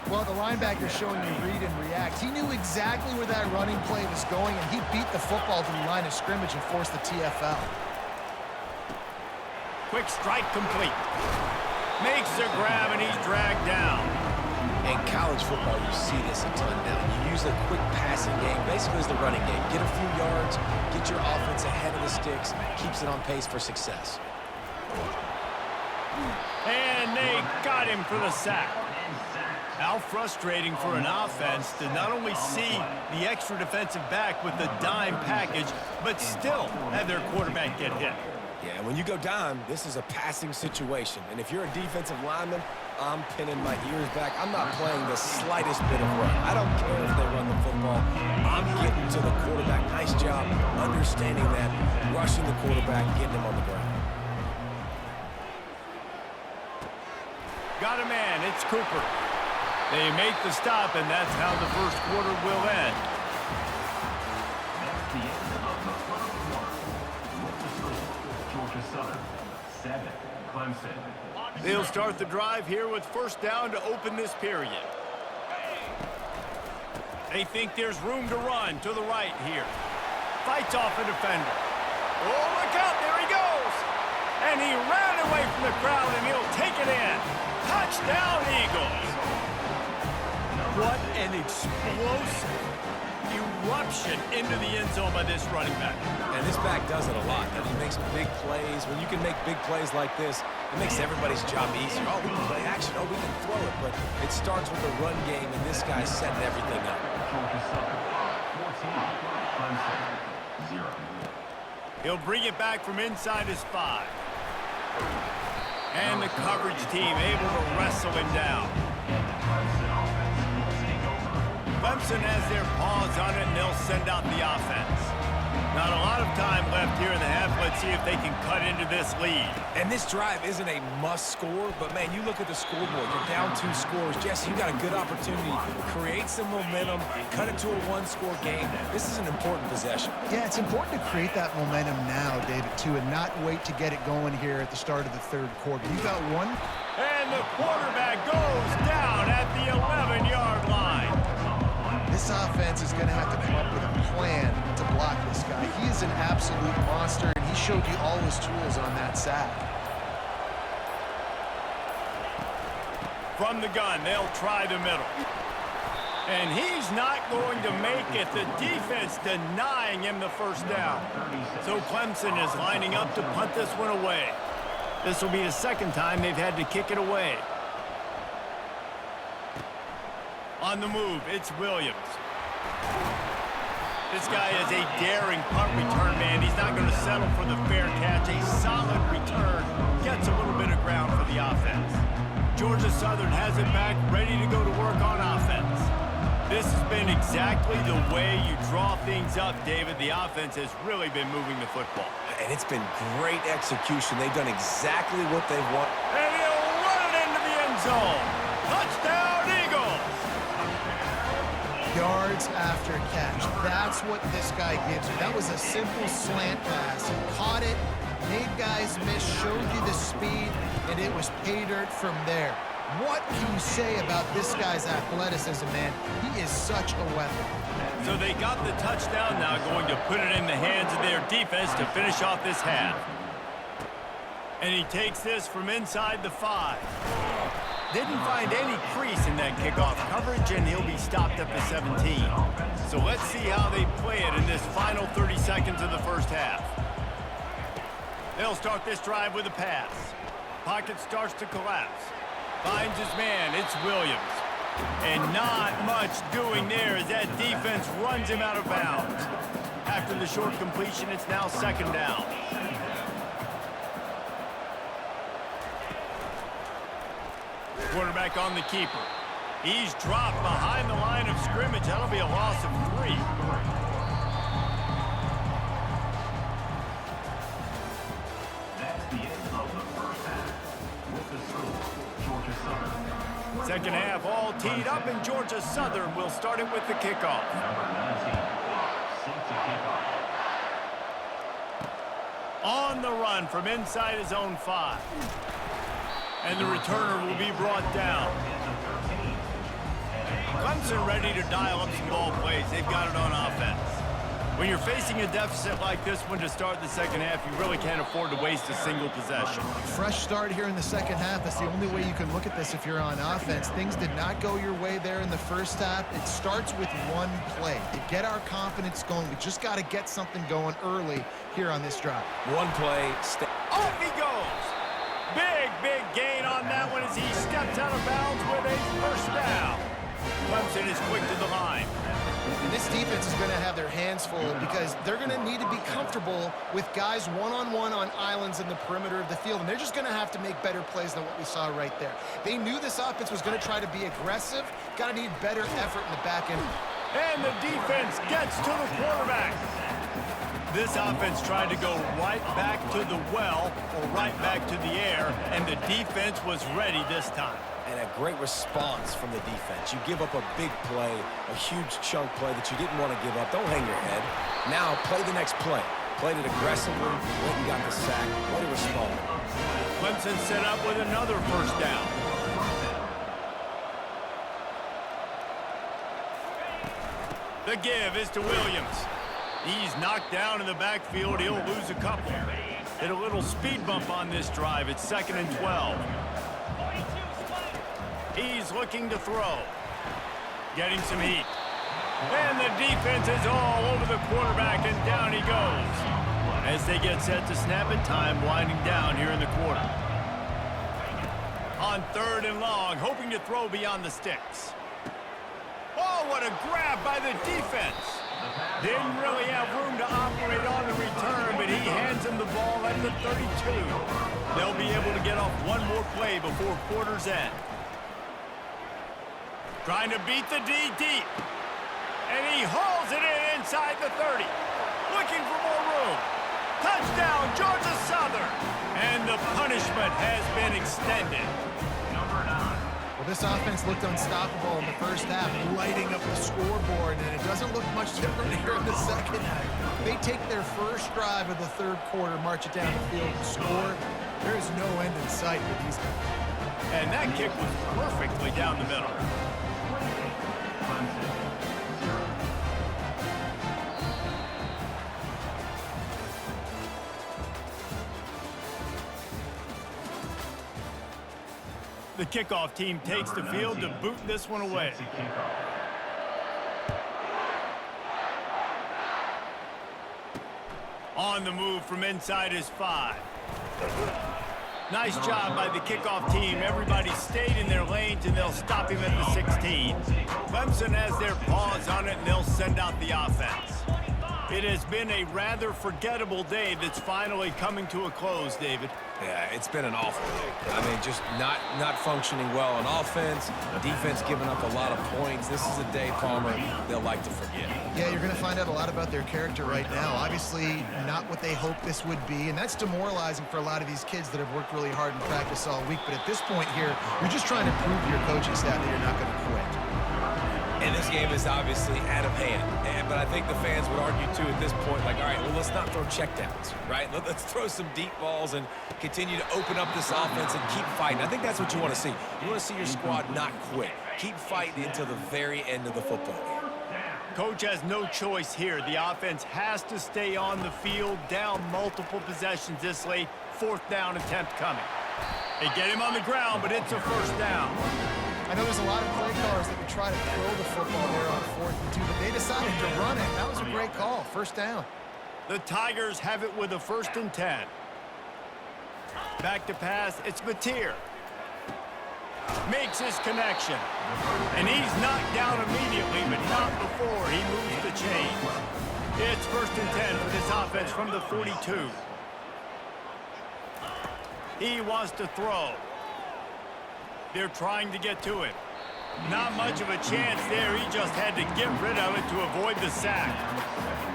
Well, the linebacker's showing you read and react. He knew exactly where that running play was going, and he beat the football to the line of scrimmage and forced the TFL. Quick strike complete. Makes the grab, and he's dragged down. In college football, you see this a ton now. You use a quick passing game, basically as the running game. Get a few yards, get your offense ahead of the sticks, keeps it on pace for success. And they got him for the sack. How frustrating for an offense to not only see the extra defensive back with the dime package, but still have their quarterback get hit. Yeah, when you go dime, this is a passing situation. And if you're a defensive lineman, I'm pinning my ears back. I'm not playing the slightest bit of run. I don't care if they run the football. I'm getting to the quarterback. Nice job understanding that, rushing the quarterback, getting him on the ground. Got a man, it's Cooper. They make the stop, and that's how the first quarter will end. That's the end of the first quarter. With the score, Georgia Southern, 7, Clemson. They'll start the drive here with first down to open this period. They think there's room to run to the right here. Fights off a defender. Oh, look out, there he goes! And he ran away from the crowd, and he'll take it in. Touchdown, Eagles! What an explosive eruption into the end zone by this running back. And this back does it a lot. He makes big plays. When you can make big plays like this, it makes everybody's job easier. Oh, we can play action. Oh, we can throw it. But it starts with the run game, and this guy's setting everything up. Georgia Southern, 14, Clemson, 0. He'll bring it back from inside his 5. And the coverage team able to wrestle him down. Clemson has their paws on it, and they'll send out the offense. Not a lot of time left here in the half. Let's see if they can cut into this lead. And this drive isn't a must score, but man, you look at the scoreboard, you're down 2 scores. Jesse, you got a good opportunity to create some momentum, cut it to a 1-score game. This is an important possession. Yeah, it's important to create that momentum now, David, too, and not wait to get it going here at the start of the third quarter. You got one. And the quarterback goes down at the 11-yard line. This offense is going to have to come up with a plan to block this guy. He is an absolute monster, and he showed you all his tools on that sack. From the gun, they'll try the middle. And he's not going to make it. The defense denying him the first down. So Clemson is lining up to punt this one away. This will be the second time they've had to kick it away. On the move, it's Williams. This guy is a daring punt return man. He's not going to settle for the fair catch. A solid return. Gets a little bit of ground for the offense. Georgia Southern has it back, ready to go to work on offense. This has been exactly the way you draw things up, David. The offense has really been moving the football. And it's been great execution. They've done exactly what they want. And he'll run it into the end zone. Touchdown, Eagles! Yards after catch. That's what this guy gives you. That was a simple slant pass. He caught it, made guys miss, showed you the speed, and it was pay dirt from there. What can you say about this guy's athleticism, man? He is such a weapon. So they got the touchdown, now going to put it in the hands of their defense to finish off this half. And he takes this from inside the 5. Didn't find any crease in that kickoff coverage, and he'll be stopped at the 17. So let's see how they play it in this final 30 seconds of the first half. They'll start this drive with a pass. Pocket starts to collapse. Finds his man, it's Williams. And not much doing there as that defense runs him out of bounds. After the short completion, it's now second down. Quarterback on the keeper. He's dropped behind the line of scrimmage. That'll be a loss of 3. That's the end of the first half. With the score, Georgia Southern. Second half all teed up, and Georgia Southern will start it with the kickoff. Number 19, set to kickoff. On the run from inside his own 5. And the returner will be brought down. Clemson ready to dial up some ball plays. They've got it on offense. When you're facing a deficit like this one to start the second half, you really can't afford to waste a single possession. Fresh start here in the second half. That's the only way you can look at this if you're on offense. Things did not go your way there in the first half. It starts with one play. To get our confidence going, we just got to get something going early here on this drive. One play. Off he goes! Big gain on that one as he steps out of bounds with a first down. Clemson is quick to the line. And this defense is going to have their hands full because they're going to need to be comfortable with guys one-on-one on islands in the perimeter of the field, and they're just going to have to make better plays than what we saw right there. They knew this offense was going to try to be aggressive, got to need better effort in the back end. And the defense gets to the quarterback. This offense tried to go right back to the well or right back to the air, and the defense was ready this time. And a great response from the defense. You give up a big play, a huge chunk play that you didn't want to give up. Don't hang your head. Now play the next play. Played it aggressively, went and got the sack. Way to respond. Clemson set up with another first down. The give is to Williams. He's knocked down in the backfield. He'll lose a couple. Hit a little speed bump on this drive. It's 2nd and 12. He's looking to throw. Getting some heat. And the defense is all over the quarterback, and down he goes. As they get set to snap it, time winding down here in the quarter. On 3rd and long, hoping to throw beyond the sticks. Oh, what a grab by the defense. Didn't really have room to operate on the return, but he hands him the ball at the 32. They'll be able to get off one more play before quarter's end. Trying to beat the D deep. And he hauls it in inside the 30. Looking for more room. Touchdown, Georgia Southern. And the punishment has been extended. Well, this offense looked unstoppable in the first half, lighting up the scoreboard, and it doesn't look much different here in the second half. They take their first drive of the 3rd quarter, march it down the field, and score. There is no end in sight for these guys. And that kick was perfectly down the middle. The kickoff team takes the field to boot this one away. On the move from inside his 5. Nice job by the kickoff team. Everybody stayed in their lanes, and they'll stop him at the 16. Clemson has their paws on it, and they'll send out the offense. It has been a rather forgettable day that's finally coming to a close, David. Yeah, it's been an awful day. I mean, just not functioning well on offense. Defense giving up a lot of points. This is a day, Palmer, they'll like to forget. Yeah, you're going to find out a lot about their character right now. Obviously, not what they hoped this would be, and that's demoralizing for a lot of these kids that have worked really hard in practice all week. But at this point here, you're just trying to prove to your coaching staff that you're not going to quit. And this game is obviously out of hand. But I think the fans would argue, too, at this point, like, all right, well, let's not throw checkdowns, right? Let's throw some deep balls and continue to open up this offense and keep fighting. I think that's what you want to see. You want to see your squad not quit. Keep fighting until the very end of the football game. Coach has no choice here. The offense has to stay on the field, down multiple possessions this late. 4th down attempt coming. They get him on the ground, but it's a 1st down. I know there's a lot of play callers that would try to throw the football there on 4th and 2, but they decided to run it. That was a great call. 1st down. The Tigers have it with a 1st and 10. Back to pass. It's Mateer. Makes his connection. And he's knocked down immediately, but not before he moves the chains. It's 1st and 10 for this offense from the 42. He wants to throw. They're trying to get to it. Not much of a chance there. He just had to get rid of it to avoid the sack.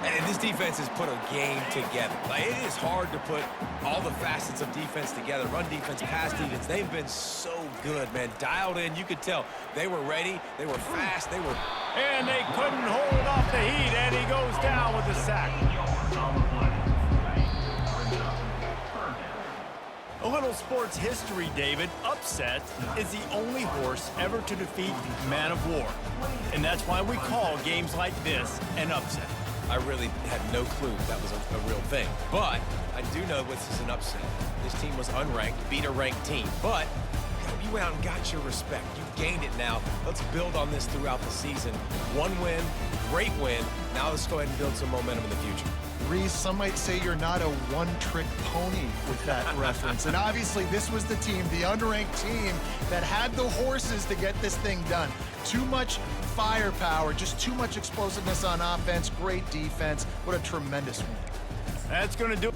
And this defense has put a game together. Like, it is hard to put all the facets of defense together. Run defense, pass defense. They've been so good, man. Dialed in. You could tell they were ready. They were fast. They were... And they couldn't hold off the heat, and he goes down with the sack. A little sports history, David. Upset is the only horse ever to defeat Man of War. And that's why we call games like this an upset. I really had no clue that was a real thing. But I do know this is an upset. This team was unranked, beat a ranked team. But you went out and got your respect. You've gained it now. Let's build on this throughout the season. 1 win, great win. Now let's go ahead and build some momentum in the future. Reese, some might say you're not a one-trick pony with that reference. And obviously, this was the team, the unranked team, that had the horses to get this thing done. Too much firepower, just too much explosiveness on offense, great defense. What a tremendous win. That's going to do it.